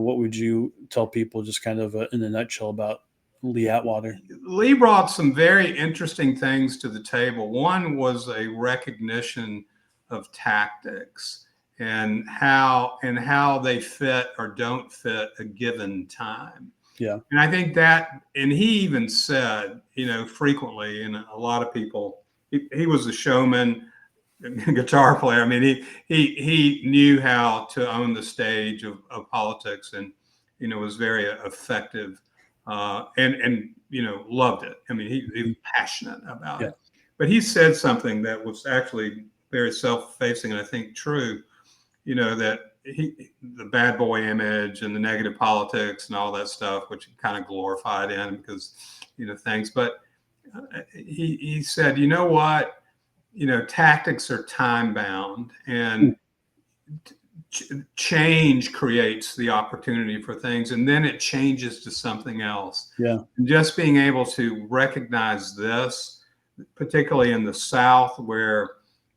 What would you tell people, just kind of in a nutshell, about Lee Atwater? Lee brought some very interesting things to the table. One was a recognition of tactics and how they fit or don't fit a given time. Yeah. And I think that, and he even said, frequently, and a lot of people, he was a showman, guitar player. I mean, he knew how to own the stage of politics, and was very effective, and loved it. I mean, he was passionate about it. But he said something that was actually very self-effacing, and I think true. That the bad boy image and the negative politics and all that stuff, which he kind of glorified in because things. But he said, you know what? Tactics are time bound, and change creates the opportunity for things, and then it changes to something else. Yeah. And just being able to recognize this, particularly in the South, where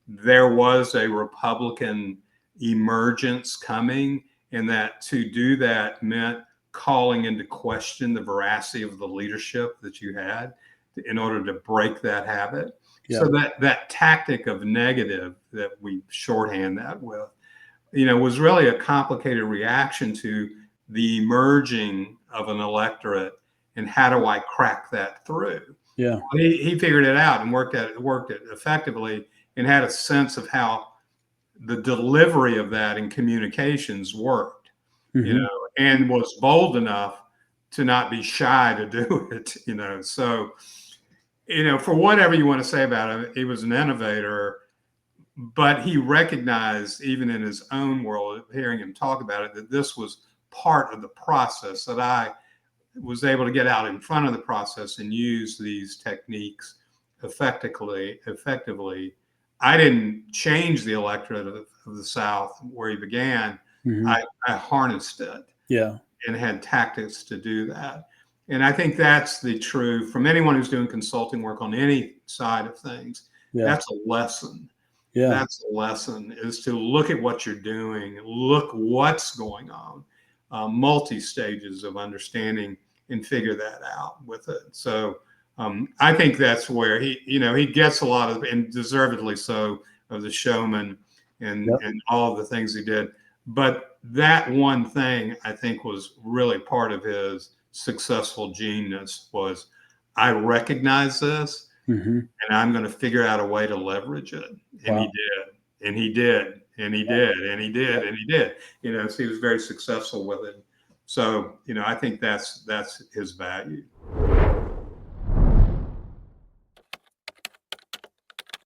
there was a Republican emergence coming, and that to do that meant calling into question the veracity of the leadership that you had in order to break that habit. Yeah. So that tactic of negative that we shorthand that with, was really a complicated reaction to the emerging of an electorate, and how do I crack that through? Yeah. He figured it out and worked it effectively, and had a sense of how the delivery of that in communications worked, and was bold enough to not be shy to do it, So, for whatever you want to say about him, he was an innovator, but he recognized, even in his own world, hearing him talk about it, that this was part of the process, that I was able to get out in front of the process and use these techniques effectively. I didn't change the electorate of the South where he began. I harnessed it, and had tactics to do that. And I think that's the truth from anyone who's doing consulting work on any side of things. That's a lesson. That's a lesson, is to look at what you're doing, look what's going on, multi-stages of understanding, and figure that out with it. So I think that's where he gets a lot of, and deservedly so, of the showman and all of the things he did. But that one thing, I think, was really part of his successful genius, was I recognize this, and I'm going to figure out a way to leverage it. And he did, and he did, and he did, and he did, and he did. So he was very successful with it. So, I think that's his value.